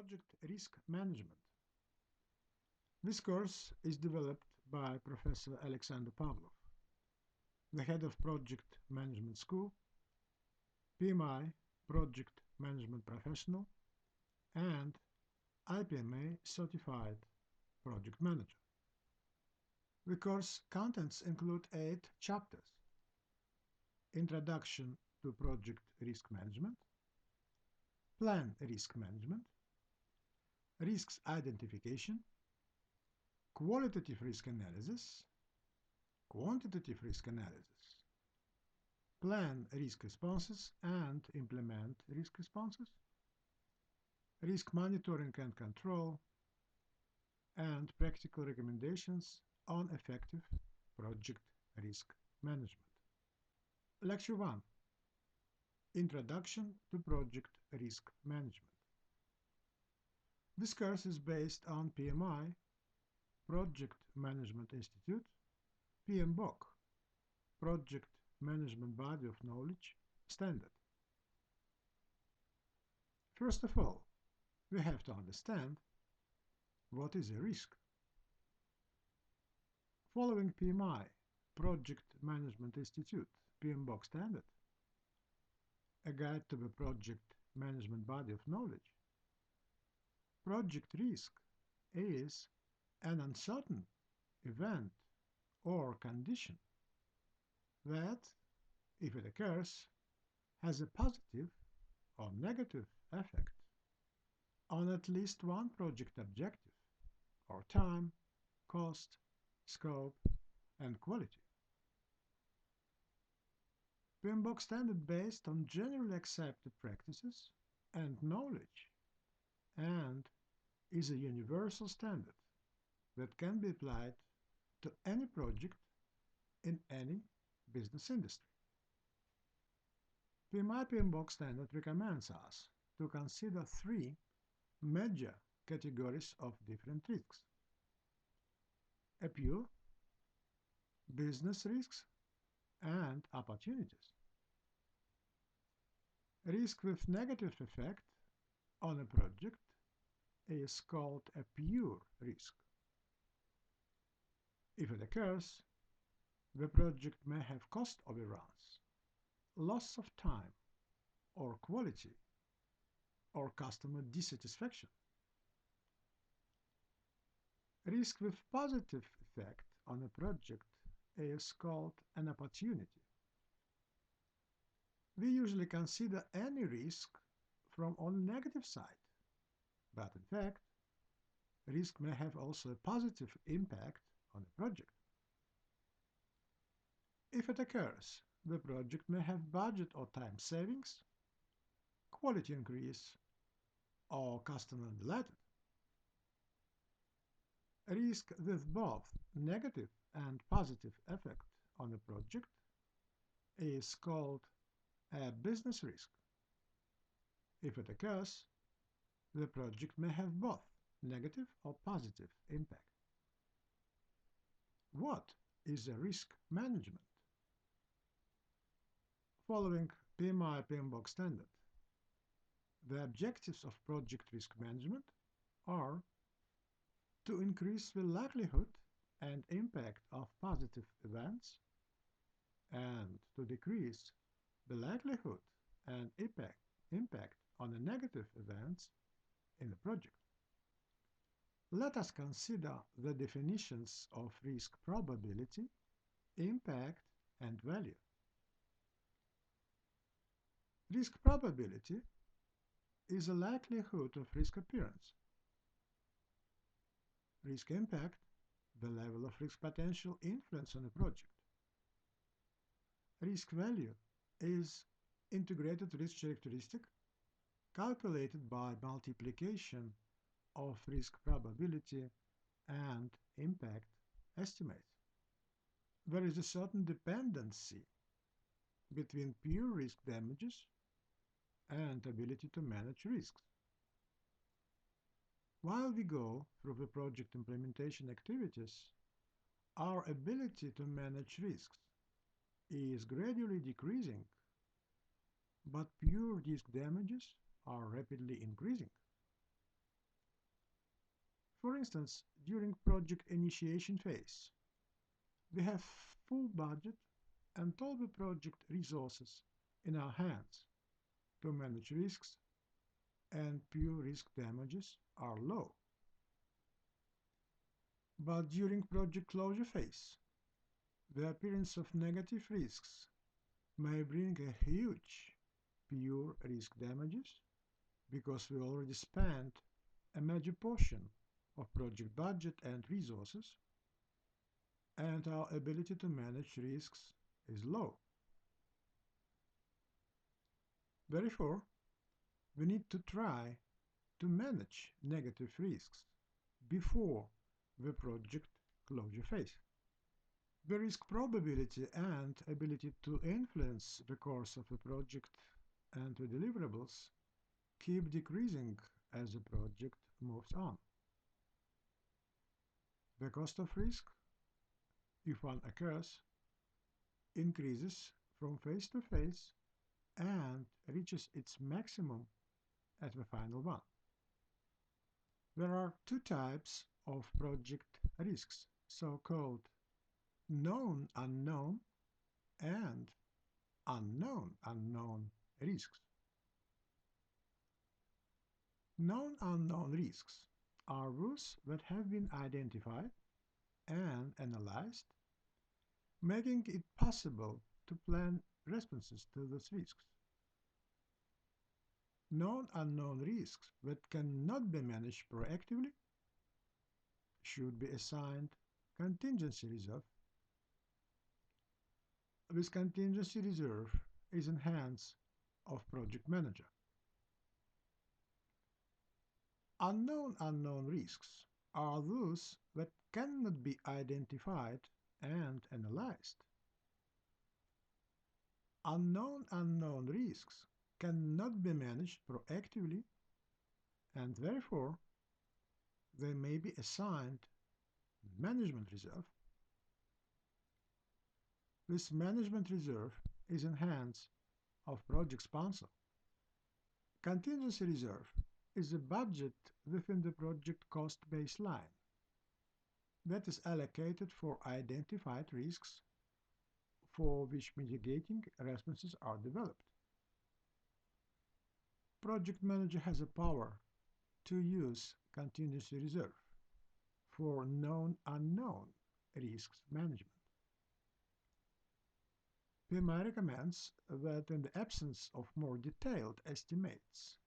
Project Risk Management. This course is developed by Professor Alexander Pavlov, the head of Project Management School, PMI Project Management Professional, and IPMA Certified Project Manager. The course contents include 8 chapters: Introduction to Project Risk Management, Plan Risk Management, Risks Identification, Qualitative Risk Analysis, Quantitative Risk Analysis, Plan Risk Responses and Implement Risk Responses, Risk Monitoring and Control, and Practical Recommendations on Effective Project Risk Management. Lecture 1: Introduction to Project Risk Management. This course is based on PMI, Project Management Institute, PMBOK, Project Management Body of Knowledge Standard. First of all, we have to understand what is a risk. Following PMI, Project Management Institute, PMBOK Standard, a guide to the Project Management Body of Knowledge, project risk is an uncertain event or condition that, if it occurs, has a positive or negative effect on at least one project objective or time, cost, scope, and quality. PMBOK standard based on generally accepted practices and knowledge, and is a universal standard that can be applied to any project in any business industry. PMI PMBOK standard recommends us to consider 3 major categories of different risks: a pure, business risks, and opportunities. Risk with negative effect on a project is called a pure risk. If it occurs, the project may have cost overruns, loss of time or quality, or customer dissatisfaction. Risk with positive effect on a project is called an opportunity. We usually consider any risk from on the negative side, but in fact, risk may have also a positive impact on a project. If it occurs, the project may have budget or time savings, quality increase, or customer delighted. Risk with both negative and positive effect on a project is called a business risk. If it occurs, the project may have both negative or positive impact. What is a risk management? Following PMI PMBOK standard, the objectives of project risk management are to increase the likelihood and impact of positive events and to decrease the likelihood and impact on the negative events in the project. Let us consider the definitions of risk probability, impact, and value. Risk probability is a likelihood of risk appearance. Risk impact, the level of risk potential influence on a project. Risk value is integrated risk characteristic calculated by multiplication of risk probability and impact estimates. There is a certain dependency between pure risk damages and ability to manage risks. While we go through the project implementation activities, our ability to manage risks is gradually decreasing, but pure risk damages are rapidly increasing. For instance, during project initiation phase, we have full budget and all the project resources in our hands to manage risks, and pure risk damages are low. But during project closure phase, the appearance of negative risks may bring a huge pure risk damages because we already spent a major portion of project budget and resources, and our ability to manage risks is low. Therefore, we need to try to manage negative risks before the project closure phase. The risk probability and ability to influence the course of a project and the deliverables keep decreasing as the project moves on. The cost of risk, if one occurs, increases from phase to phase and reaches its maximum at the final one. There are two types of project risks, so-called known unknown and unknown unknown risks. Known unknown risks are those that have been identified and analyzed, making it possible to plan responses to those risks. Known unknown risks that cannot be managed proactively should be assigned contingency reserve. This contingency reserve is in hands of project manager. Unknown unknown risks are those that cannot be identified and analyzed. Unknown unknown risks cannot be managed proactively, and therefore they may be assigned management reserve. This management reserve is in hands of project sponsor. Contingency reserve is a budget within the project cost baseline that is allocated for identified risks for which mitigating responses are developed. Project manager has a power to use contingency reserve for known unknown risks management. PMI recommends that in the absence of more detailed estimates,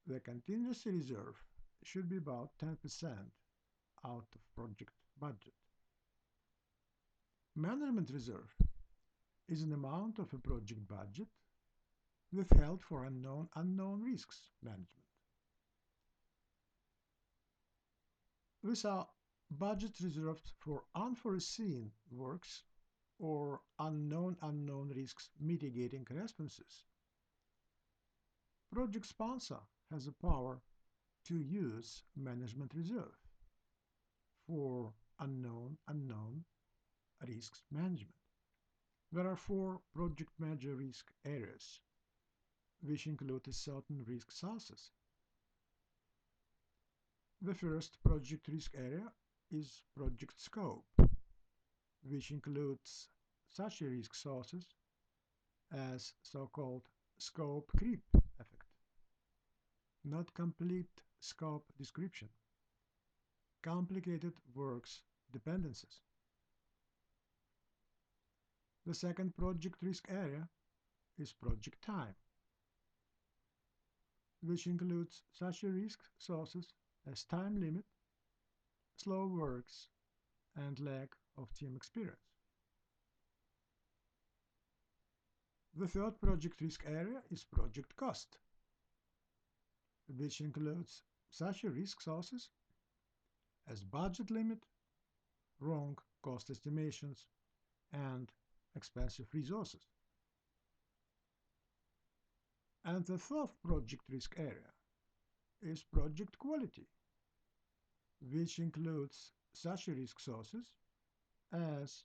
the contingency reserve should be about 10% out of project budget. Management reserve is an amount of a project budget withheld for unknown unknown risks management. These are budget reserved for unforeseen works or unknown unknown risks mitigating responses. Project sponsor has the power to use management reserve for unknown unknown risks management. There are 4 project manager risk areas, which include certain risk sources. The first project risk area is project scope, which includes such risk sources as so-called scope creep effect, not complete scope description, complicated works dependencies. The second project risk area is project time, which includes such risk sources as time limit, slow works, and lack of team experience. The third project risk area is project cost, which includes such risk sources as budget limit, wrong cost estimations, and expensive resources. And the fourth project risk area is project quality, which includes such risk sources as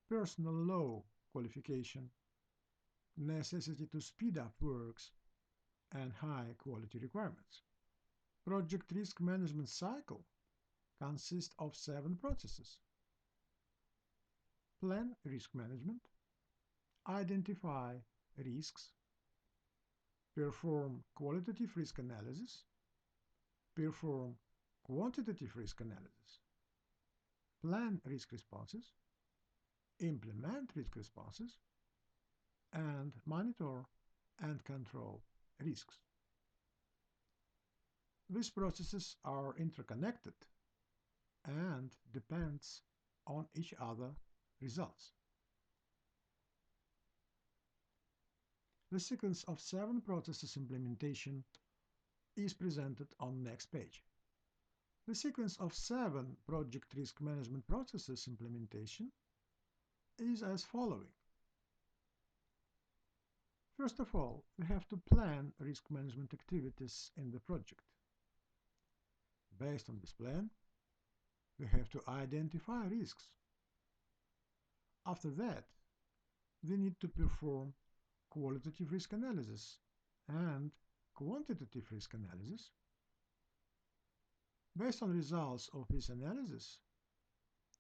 personal low qualification, necessity to speed up works, and high quality requirements. Project risk management cycle consists of 7 processes: plan risk management, identify risks, perform qualitative risk analysis, perform quantitative risk analysis, plan risk responses, implement risk responses, and monitor and control risks. These processes are interconnected and depends on each other results. The sequence of 7 processes implementation is presented on next page. The sequence of 7 project risk management processes implementation is as following. First of all, we have to plan risk management activities in the project. Based on this plan, we have to identify risks. After that, we need to perform qualitative risk analysis and quantitative risk analysis. Based on results of this analysis,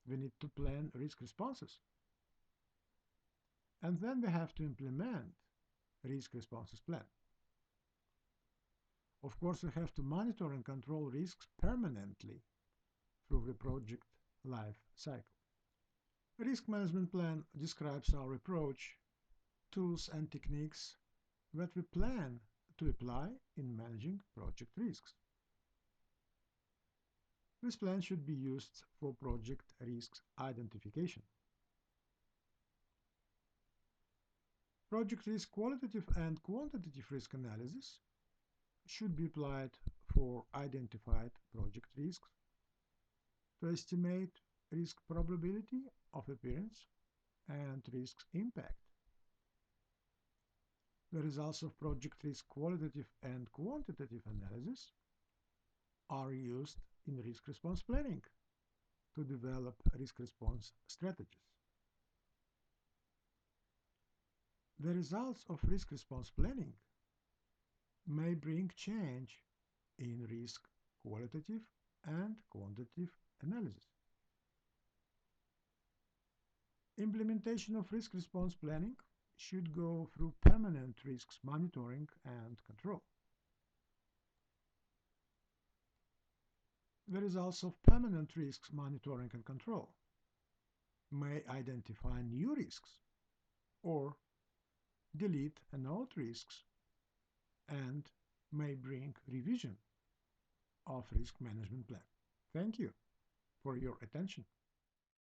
we need to plan risk responses. And then we have to implement risk responses plan. Of course, we have to monitor and control risks permanently through the project life cycle. The risk management plan describes our approach, tools and techniques that we plan to apply in managing project risks. This plan should be used for project risks identification. Project risk qualitative and quantitative risk analysis should be applied for identified project risks, to estimate risk probability of appearance and risk impact. The results of project risk qualitative and quantitative analysis are used in risk response planning to develop risk response strategies. The results of risk response planning may bring change in risk qualitative and quantitative analysis. Implementation of risk response planning should go through permanent risks monitoring and control. The results of permanent risks monitoring and control may identify new risks or delete and old risks and may bring revision of risk management plan. Thank you for your attention.